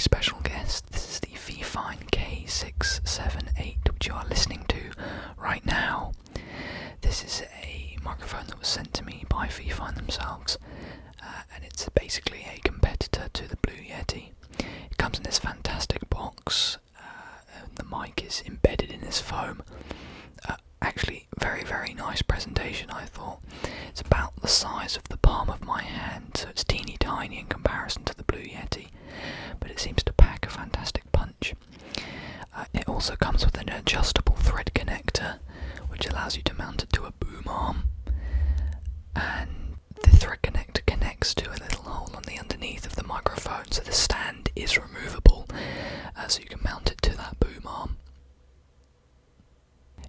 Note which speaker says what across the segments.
Speaker 1: special guest. This is the FiFine K678, which you are listening to right now. This is a microphone that was sent to me by FiFine themselves, and it's basically a competitor to the Blue Yeti. It comes in this fantastic box, and the mic is embedded in this foam. Actually, very, very nice presentation, I thought. It's about the size of the palm of my hand, so it's teeny tiny in comparison to the Blue Yeti, but it seems to pack a fantastic punch. It also comes with an adjustable thread connector, which allows you to mount it to a boom arm, and the thread connector connects to a little hole on the underneath of the microphone, so the stand is removable, so you can mount it to that boom arm.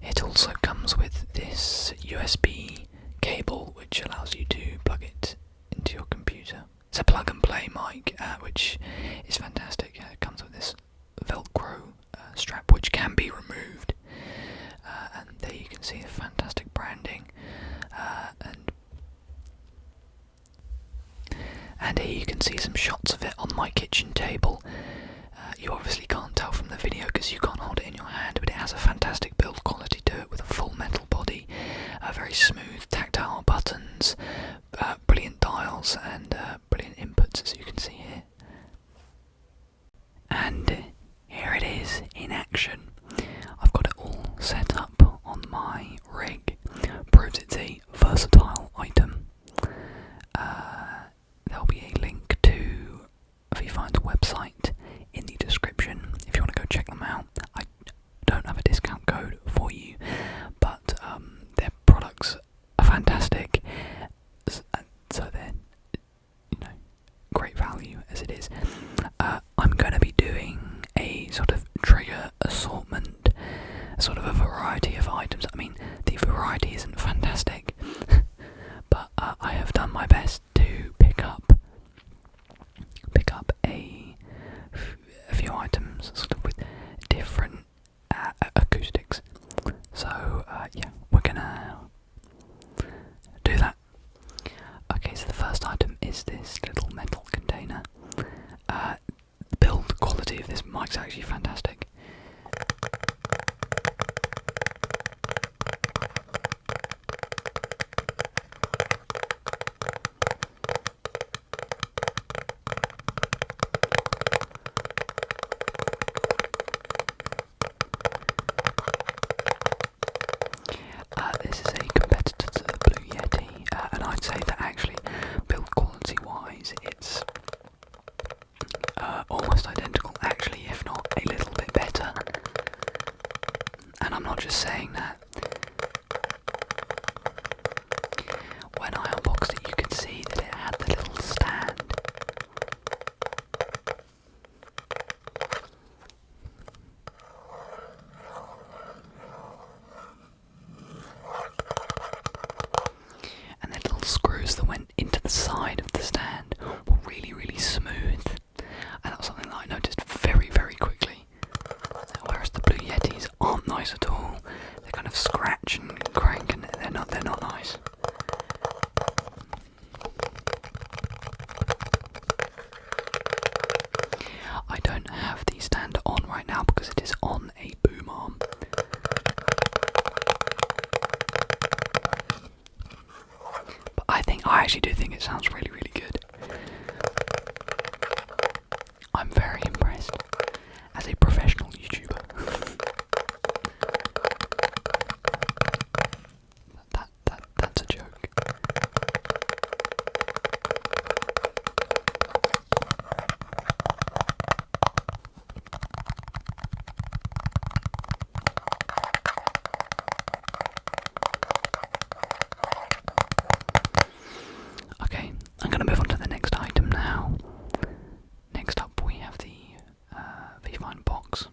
Speaker 1: It also comes with this USB cable, which allows you to plug it into your computer. It's a plug and play mic, which is fantastic. It comes with this Velcro strap, which can be removed, and there you can see the fantastic branding, and here you can see some shots of it on my kitchen table. You obviously can't tell from the video because you can't hold it in your hand, but it has a fantastic build quality to it with a full metal body, very smooth tactile buttons, brilliant dials, and brilliant inputs, as you can see here. And here it is in action. I've got it all set up on my rig. Proves it's a versatile item. There'll be a link to FiFine's website in the description if you want to go check them out. I don't have a discount code for you, but their products are fantastic, so they're, great value as it is. I'm going to be doing a sort of trigger assortment, sort of a variety of items. I mean, the variety isn't fantastic, but I have done my best to pick up a few items sort of with different acoustics. So yeah, we're gonna do that. Okay, so the first item is this little metal container. The build quality of this mic's actually fantastic. This is a competitor to the Blue Yeti, and I'd say that actually, build quality wise, it's almost identical, actually, if not a little bit better. And I'm not just saying that. When I unboxed it, you could see that it had the little stand. And the little screws that went into the side of the stand were really, really smooth. And that was something that I noticed very, very quickly. Whereas the Blue Yetis aren't nice at all. They kind of scratch and crank, and they're not nice. I don't have the stand on right now because it is on a boom arm. But I actually do think it sounds really, really good. I'm very impressed as a professional YouTuber. That's a joke. Okay, I'm going to move on to the next item now. Next up we have the FiFine box.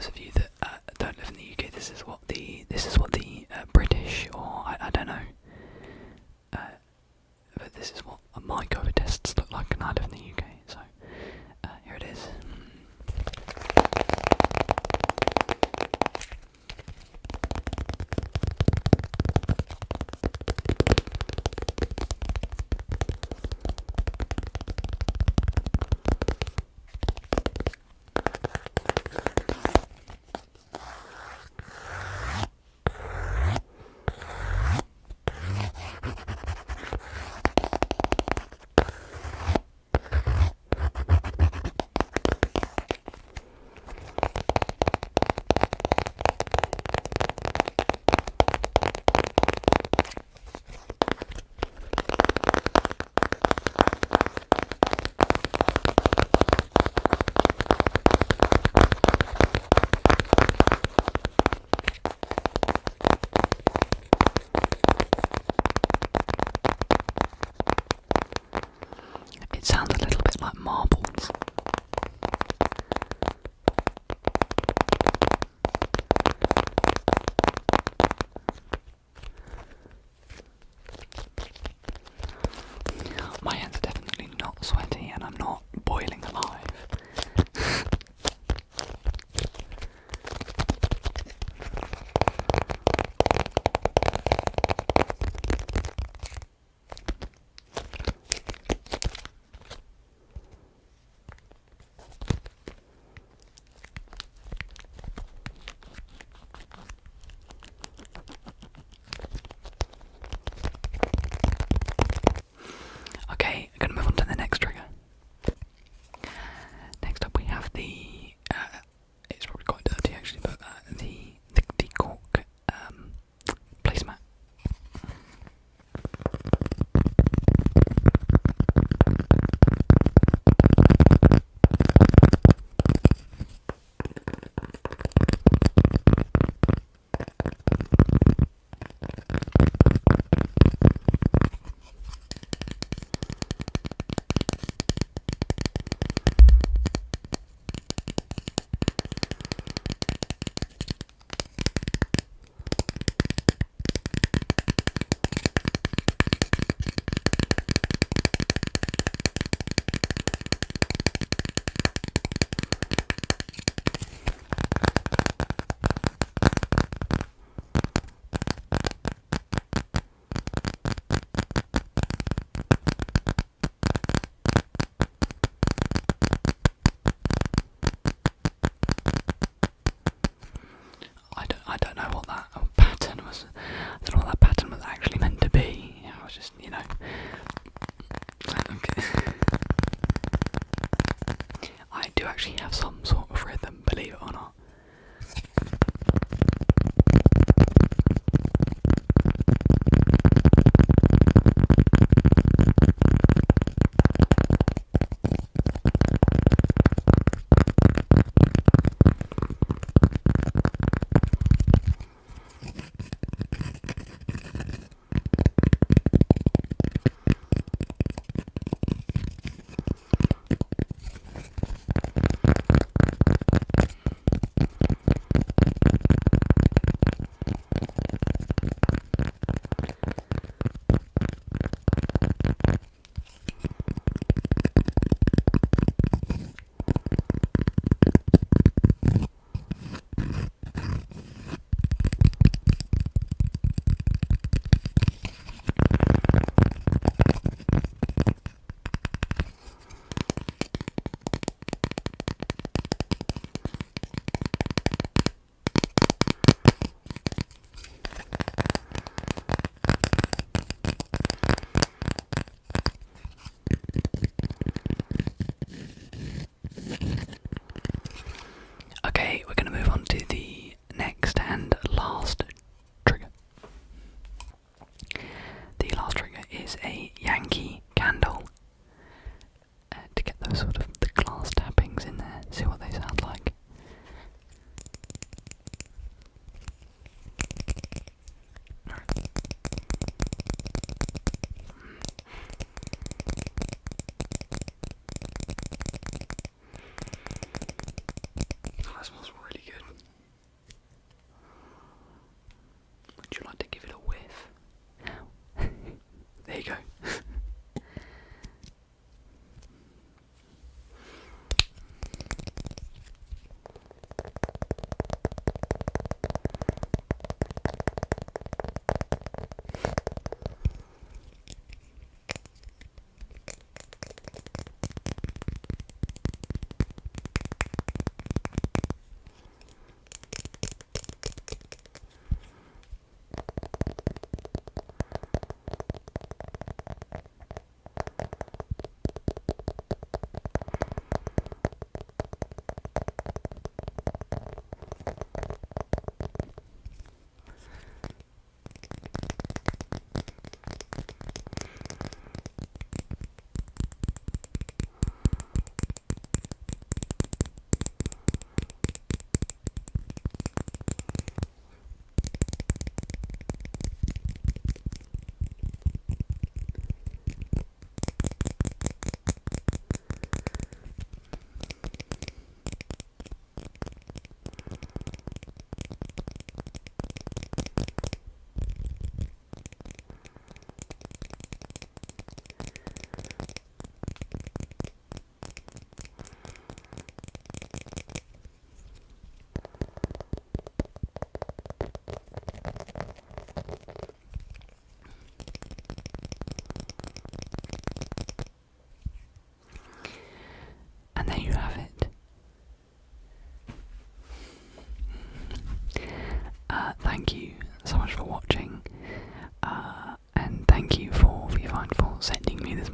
Speaker 1: those of you that don't live in the UK, this is what the British, or I don't know, but this is what my COVID tests look like, and I live in the UK. So here it is.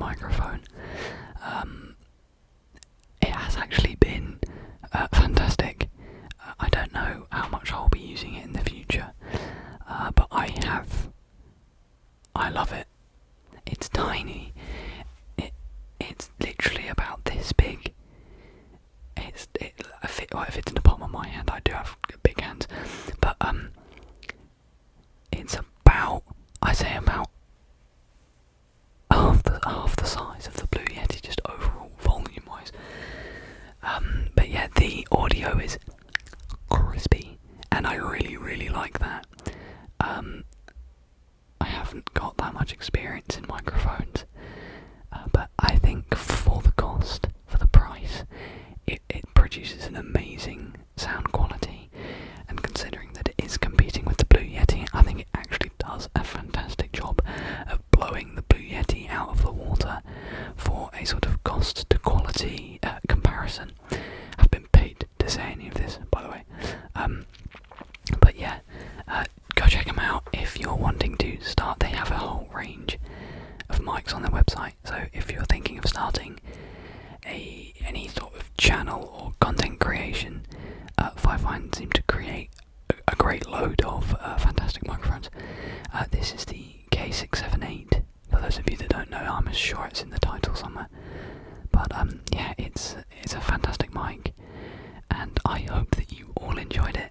Speaker 1: microphone. It has actually been fantastic. I don't know how much I'll be using it in the future, but I love it. It's tiny. It's literally about this big. It fits in the palm of my hand. I do have big hands, but it's about, I say about half the size of the Blue Yeti, just overall volume wise. But yeah, the audio is crispy, and I really like that. I haven't got that much experience in microphones, but I think for the cost, for the price, it produces an amazing sound quality, and considering that it is competing with the Blue Yeti, I think it actually does a fantastic job of blowing the Blue Yeti out of the water for a sort of cost to quality comparison. I've been paid to say any of this, by the way. But yeah, go check them out if you're wanting to start. They have a whole range of mics on their website, so if you're thinking of starting any sort of channel or content creation, FiFine seem to create a great load of fantastic microphones. This is the K678. For those of you that don't know, I'm sure it's in the title somewhere. But yeah, it's a fantastic mic, and I hope that you all enjoyed it.